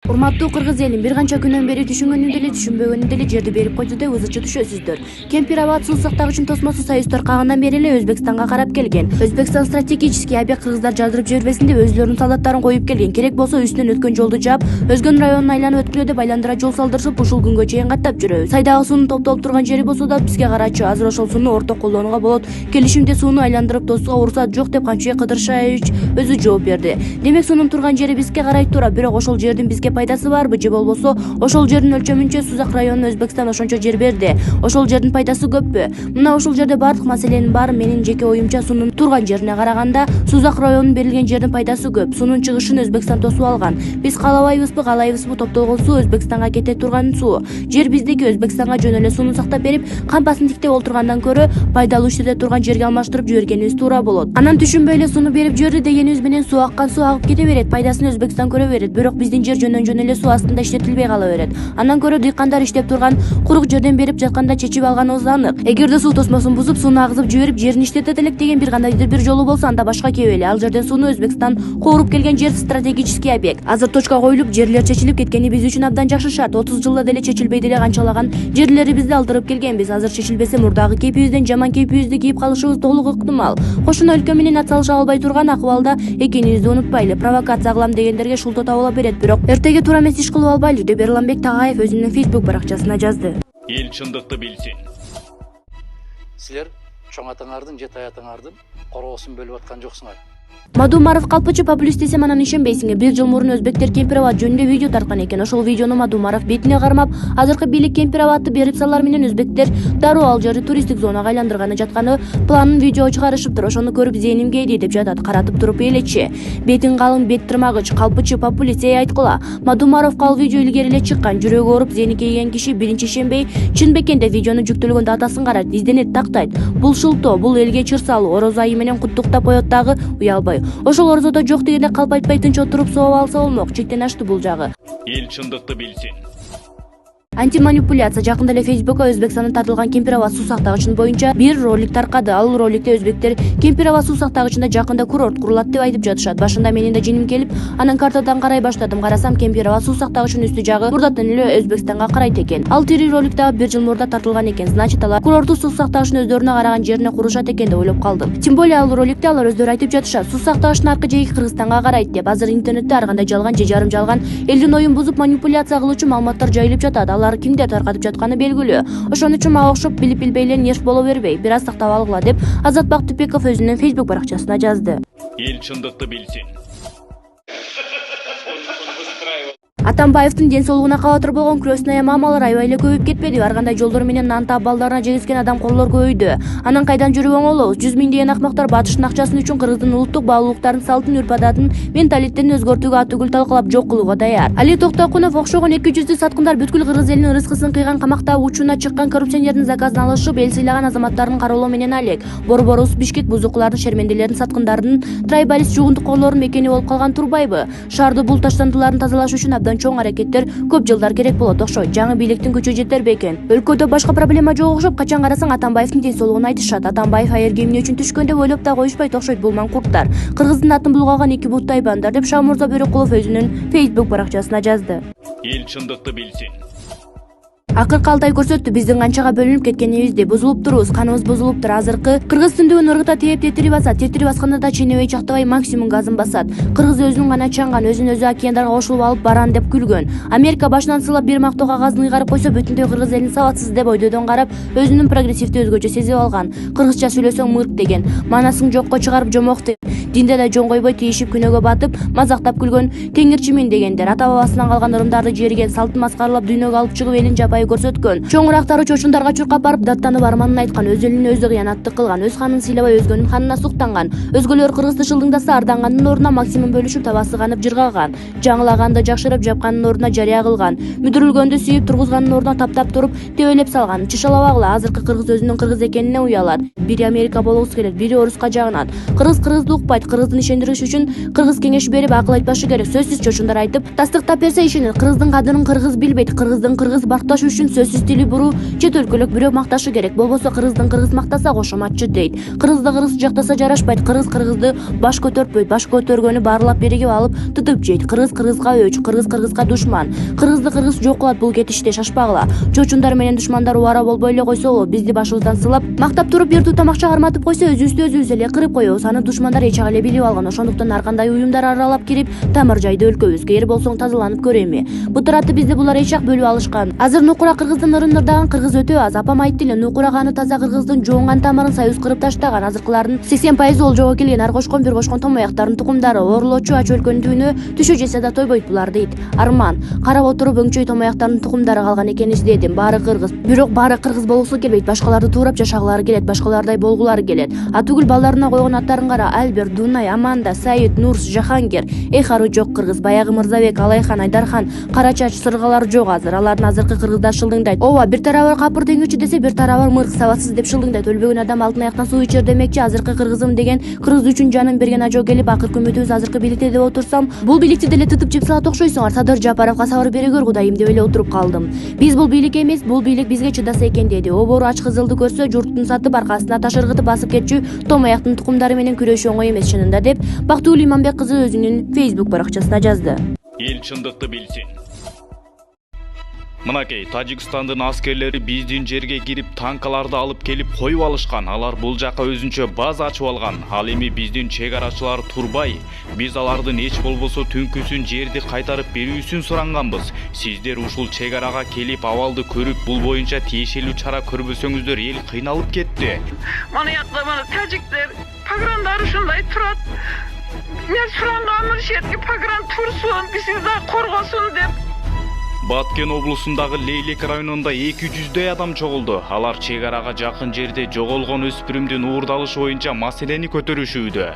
Урматтуу кыргыз элим, бир канча күнөн бери түшүнгөнү деле түшүнбөгөнү деле жерди берип койду деп ызычы түшөсүздөр. Кемпир-абад суу сактагычын тосмосу союздар кагындан бери эле Өзбекстанга карап келген. Өзбекстан стратегический объект кыргыздар жаздырып жибербесин деп өзүлөрүнүн солдаттарын коюп келген. Керек болсо үстүнөн өткөн жолду жаап, өзгөн районун айланып өткүлө деп айландыра жол салдырышып, ушул күнгө чейин каттап жүрөбүз. Сайдагы суунун топтолуп турган жери болсо да бизге карачы. Азыр ошол сууну орток колдонууга болот. Келишимде сууну айландырып тосууга уруксат жок деп Камчыбек Кыдыршаевич өзү жооп берди. Демек суунун турган жери бизге карай тура, бирок ошол жердин бизге пайдасы барбы же болбосо ошол жердин өлчөмүнчө Сузак районуна Өзбекстан ошончо жер берди. Ошол жердин пайдасы көппү? Мына ушул жерде бардык маселенин баары менин жеке оюмча суунун турган жерине караганда Сузак районунун берилген жердин пайдасы көп. Суунун чыгышын Өзбекстан тосуп алган. Биз каалабайбызбы, каалайбызбы топтолгон суу Өзбекстанга кете турган суу. Жер биздики, Өзбекстанга жөн эле сууну сактап берип, кампасын тиктеп олтургандан көрө пайдалуу иштерде турган жерге алмаштырып жибергенибиз туура болот. Анан түшүнбөй эле сууну берип жиберди дегенибиз менен суу аккан суу агып кете берет, пайдасын Өзбекстан көрө берет. Бирок биздин жер жөн эле суу астында иштетилбей кала берет. Андан көрө дыйкандар иштеп турган курук жерден берип жатканда чечип алганыбыз анык. Эгерде суу тосмосун бузуп, сууну агызып жиберип, жерин иштетет элек деген бир кандайдыр бир жолу болсо, анда башка кебели. Ал жерден сууну Өзбекстан кооруп келген жер стратегический объект. Азыр точка коюлуп, жерлер чечилип кеткени биз үчүн абдан жакшы шарт. 30 жылда деле чечилбей деле канчалаган жерлерибизди алдырып келгенбиз. Азыр чечилбесе, мурдагы кейпибизден жаман кейпибизди кийип калышыбыз толук ыктымал. Кошуна өлкө менен атсалыша албай турган акыбалда экенибизди унутпайлы. Провокация кылам дегендерге шултоо табыла берет, бирок эртеге туура эмес иш кылып албайлы деп Эрланбек Тагаев өзүнүн Facebook баракчасына жазды. Эл чындыкты билсин. Силер чоң атаңардын, жете атаңардын короосун бөлүп аткан жоксуңар. Мадумаров калпычы популист десем анан ишенбейсиңер. Бир жыл мурун өзбектер Кемпир-абад жөнүндө видео тарткан экен. Ошол видеону Мадумаров бетине кармап, азыркы бийлик Кемпир-абадты берип салар менен өзбектер дароо ал жерди туристтик зонага айландырганы жатканы планын видео чыгарышыптыр. Ошону көрүп зээним кейди деп жатат. Каратып туруп элечи. Бетин калың, бет тырмагыч, калпычы популист айткыла. Мадумаровго ал видео илгери эле чыккан. Жүрөгү ооруп зээни кейген киши биринчи ишенбей, чын бекен деп видеону жүктөлгөн датасын карайт, изденет, тактайт. Бул шылтоо, бул элге чыр салуу, орозо айы менен куттуктап коет дагы, уялбай. Ошол орозодо жок дегенде калп айтпай тынч отуруп сооп алса болмок. Чектен ашты бул жагы. Эл чындыкты билсин. Антиманипуляция жакында эле Фейсбукка Өзбекстандан тартылган Кемпир-абад суу сактагычын боюнча бир ролик таркады. Ал роликте өзбектер Кемпир-абад суу сактагычында жакында курорт курулат деп айтып жатышат. Башында менин да жиним келип, анан картадан карай баштадым. Карасам, Кемпир-абад суу сактагычынын үстү жагы мурдатан эле Өзбекстанга карайт экен. Ал тири ролик дагы бир жыл мурда тартылган экен. Значит, алар курортту суу сактагычын өздөрүнө караган жерине курушат экен деп ойлоп калдым. Тем более ал роликте алар өздөрү айтып жатышат, суу сактагычтын аркы жээги Кыргызстанга карайт деп. Азыр интернетте ар кандай жалган же жарым жалган элдин оюн бузуп манипуляция кылуучу маалыматтар жайылып жатат. Алар кимдер таркатып жатканы белгилүү. Ошон үчүн мага окшоп билип билбей эле нерв боло бербей, бир аз сактап алгыла деп Азатбак Түпеков өзүнүн Facebook баракчасына жазды. Эл чындыкты билсин. Атамбаевдин ден соолугуна кабатыр болгон крестная мамалар аябай эле көбөйүп кетпеди. Ар кандай жолдор менен нан таап балдарына жегизген адамкорлор көбөйдү. Анан кайдан жүрүп оңолобуз? 100 миңдеген акмактар батыштын акчасын үчүн Кыргыздын улуттук баалуулуктарын, салтын, үрп-адатын, менталитетин өзгөртүүгө аты-гүл талкалап жок кылууга даяр. Али Токтокунов окшогон 200 саткындар бүткүл Кыргыз элинин рызкысын кыйган, камакта учуна чыккан коррупционердин заказын алышып, эл сыйлаган азаматтарын кароолоо менен алек. Борборус Бишкек бузукулардын, шерменделердин, саткындардын, трайбалист жугунтуккорлордун мекени болуп калган турбайбы? Шаарды бул таштандыларын тазалаш үчүн абдан чоң аракеттер көп жылдар керек болот окшойт. Жаңы бийликтин күчү жетерби экен? Өлкөдө башка проблема жок окшоп, качан карасаң Атамбаевдин ден соолугун айтышат. Атамбаев айырга эмне үчүн түшкөн деп ойлоп да коюшпайт окшойт бул маңкурттар. Кыргыздын атын булгаган эки буттай бандар деп Шамурза Бөрөкулов өзүнүн Facebook баракчасына жазды. Эл чындыкты билсин. Акыркы 6 ай көрсөттү биздин канчага бөлүнүп кеткенибизди. Бузулуп турубуз, каныбыз бузулуптур. Азыркы Кыргыз түндүгүн ыргыта тээп тетири басат. Тетири басканда да ченебей чактабай максимум газын басат. Кыргыз өзүн гана чаңган, өзүн өзү океандарга кошулуп алып баран деп күлгөн. Америка башынан сылап бир мактоо кагазын ыйгарып койсо, бүтүндөй Кыргыз элин сабатсыз деп ойдодон карап, өзүнүн прогрессивди өзгөчө сезип алган. Кыргызча сүйлөсөң мырк деген, маанасың жокко чыгарып жомок деп, динде да жон койбой тийишип күнөөгө батып, мазактап күлгөн теңирчимин дегендер. Ата бабасынан калган ырымдарды жерген, салтын маскаралап дүйнөгө алып чыгып элин жапайы көрсөткөн. Чоңурактары чочундарга чуркап барып даттанып арманын айткан, өз элине өзү кыянаттык кылган, өз ханын сыйлабай өзгөнүн ханына суктанган. Өзгөлөр Кыргызды шылдыңдаса, ардангандын ордуна максимум бөлүшүп табасы канып жыргаган. Жаңылаганды жакшырып, жапкандын ордуна жарыя кылган. Мүдүрүлгөндү сүйүп, тургузгандын ордуна таптап туруп тебелеп салган. Чышалабагыла, азыркы Кыргыз өзүнүн Кыргыз экенине уялат. Бири Америка болгусу келет, бири оруска жагынат. Кыргызды укпайт, чачпайт. Кыргыздын ишендириш үчүн кыргыз кеңеш берип акыл айтпашы керек. Сөзсүз чочундар айтып, тастыктап берсе ишенет. Кыргыздын кадырын кыргыз билбейт. Кыргыздын кыргыз бакташ үчүн сөзсүз тили буруу, чет өлкөлүк бирөө макташы керек. Болбосо кыргыздын кыргыз мактаса кошоматчы дейт. Кыргызды кыргыз жактаса жарашпайт. Кыргыз кыргызды баш көтөртпөйт. Баш көтөргөнү баарлап биригип алып тутуп жейт. Кыргыз кыргызга өч, кыргыз кыргызга душман. Кыргызды кыргыз жок кылат бул кетиште, шашпагыла. Чочундар менен душмандар убара болбой эле койсо, бизди башыбыздан сылап, мактап туруп бир туу тамак чыгарматып койсо, өзүбүздү эле кырып коебуз. Аны душмандар эч эле билип алган. Ошондуктан ар кандай уюмдар аралап кирип, тамыр жайды өлкөбүзгө. Эр болсоң тазаланып көр эми. Бу таратты бизди булар эч бөлүп алышкан. Азыр нукура кыргыздын ырындырдаган кыргыз өтө аз. Апам айтты эле, нукурага аны таза кыргыздын жоонган тамырын союз кырып таштаган. Азыркылардын 80% олжого келген. Ар кошкон бир кошкон томояктардын тукумдары. Оорулоочу ач өлкөнүн түбүнө түшө жесе да тойбойт булар дейт. Арман, карап отуруп өңчөй томояктардын тукумдары калган экен издедим. Баары кыргыз. Бирок баары кыргыз болгусу келбейт. Башкаларды туурап жашагылары келет, башкалардай болгулары келет. Атүгүл балдарына койгон аттарын кара. Альберт, Дунай, Аманда, Саид, Нурс, Жахангер. Ару жок кыргыз. Баягы Мырзабек, Алайхан, Айдархан, Карачач, Сыргалар жок азыр. Алардын азыркы кыргыздар шылдыңдайт. Ооба, бир тарабы капыр деңүүчү десе, бир тарабы мырк сабатсыз деп шылдыңдайт. Өлбөгөн адам алтын аяктан суу ичер демекчи. Азыркы кыргызым деген кыргыз үчүн жанын берген ажоо келип, акыркы үмүтүбүз азыркы бийликте деп отурсам, бул бийликти деле тытып жеп салат окшойсуңар. Садыр Жапаровго сабыр бере көр Кудайым деп эле отуруп калдым. Биз бул бийлик эмес, бул бийлик бизге чыдаса экен деди. Обору ач кызылды көрсө, журтун сатып аркасына ташыргытып басып кетчү томояктын тукумдары менен күрөшүү оңой эмес чынында деп Бактыгүл Иманбек кызы өзүнүн Facebook баракчасына жазды. Эл чындыкты билсин. Мынакей, Тажикстандын аскерлери биздин жерге кирип танкаларды алып келип коюп алышкан. Алар бул жака өзүнчө база ачып алган. Ал эми биздин чек арачылар турбай, биз алардын эч болбосо түнкүсүн жерди кайтарып берүүсүн суранганбыз. Сиздер ушул чек арага келип абалды көрүп, бул боюнча тиешелүү чара көрбөсөңүздөр эл кыйналып кетти. Мана ятта мана тажиктер, пограндар ушундай турат. Мен суранганмын шетке погран турсун, бизди да коргосун деп. Баткен облусундагы Лейлек районунда 200 адам чогулду. Алар чек арага жакын жерде жоголгон өспүрүмдүн уурдалышы боюнча маселени көтөрүшүүдө.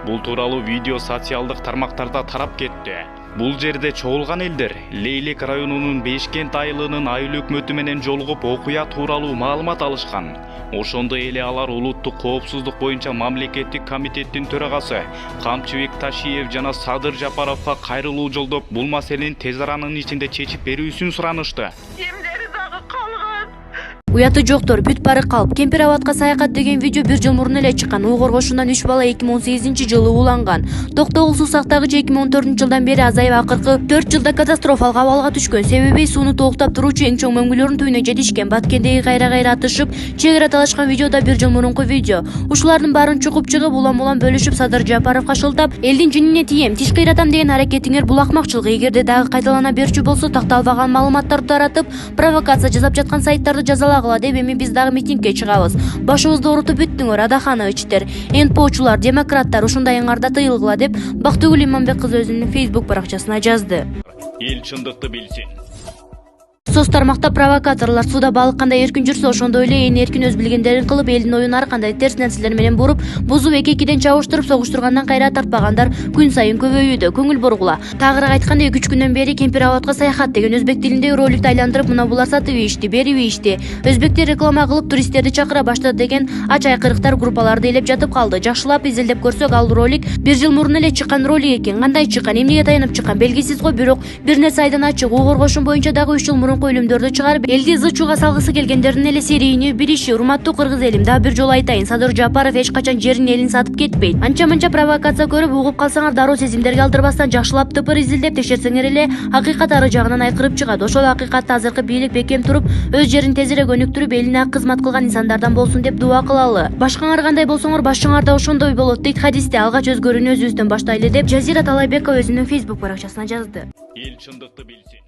Бул тууралуу видео социалдык тармактарда тарап кетти. Бул жерде чогулган элдер Лейлек районунун Бешкент айылынын айыл өкмөтү менен жолугуп окуя тууралуу маалымат алышкан. Ошондой эле алар улуттук коопсуздук боюнча мамлекеттик комитеттин төрагасы Камчыбек Ташиев жана Садыр Жапаровго кайрылуу жолдоп, бул маселени тез аранын ичинде чечип берүүсүн суранышты. Эмдери дагы калган. Уяты жоктор, бүт бары калп. Кемпир-абадка саякат деген видео 1 жыл мурун эле чыккан. Уйгур кошунан 3 бала 2018-жылы ууланган. Токтогул суу сактагыч 2014-жылдан бери азайып, акыркы 4 жылда катастрофалык абалга түшкөн. Себеби сууну тооктап туруучу эң чоң мөңгүлөрдүн түбүнө жетишкен. Баткендеги кайра атышып, чек ара талашкан видеода 1 жыл мурунку видео. Ушулардын баарын чукуп чыгып, улам бөлүшүп, Садыр Жапаровго шылтап, элдин жинине тием, тиш кыйратам деген аракетиңер бул акмакчылык. Эгерде дагы кайталана берчү болсо, такталбаган маалыматтарды таратып, провокация жасап жаткан сайттарды жазалагыла деп эми биз дагы митингге чыгабыз. Башыбызды оорутуп бүттүңөр, Адахановичтер, ИНФОчулар, демократтар, ушундай ыңарда тыйылгыла деп Бактыгүл Иманбек кызы өзүнүн Facebook баракчасына жазды. Эл чындыкты билсин. Соц тармакта провокаторлор суда балык кандай эркин жүрсө, ошондой эле ээн эркин өз билгендерин кылып, элдин оюн ар кандай терс нерселер менен буруп, бузуп, эки-экиден чабыштырып, согуштургандан кайра тартпагандар күн сайын көбөйүүдө. Көңүл бургула. Тагыраак айтканда, 2-3 күндөн бери Кемпир-абадка саякат деген өзбек тилиндеги роликти айландырып, мына булар сатып ийишти, берип ийишти. Өзбектер реклама кылып, туристтерди чакыра баштады деген ач айкырыктар группаларды ээлеп жатып калды. Жакшылап изилдеп көрсөк, ал ролик 1 жыл мурун эле чыккан ролик экен. Кандай чыккан, эмнеге таянып чыккан белгисиз го, бирок бир нерсе айдан ачык. Уйгур кошун боюнча дагы 3 жыл мурунку өлүмдөрдү чыгарып, элди зычууга салгысы келгендердин эле серийини бириши. Урматтуу кыргыз элим, дагы бир жолу айтайын, Садыр Жапаров эч качан жерин элин сатып кетпейт. Анча-мынча провокация көрүп, угуп калсаңар, дароо сезимдерге алдырбастан жакшылап тыпыр изилдеп текшерсеңер эле акыйкат ары жагынан айкырып чыгат. Ошол акыйкатты азыркы бийлик бекем туруп, өз жерин тезирээк өнүктүрүп, элине кызмат кылган инсандардан болсун деп дуа кылалы. Башкаңар кандай болсоңор, башчаңар да ошондой болот дейт хадисте. Алгач өзгөрүүнү өзүбүздөн баштайлы деп Жазира Талайбекова өзүнүн Facebook баракчасына жазды. Эл чындыкты билсин.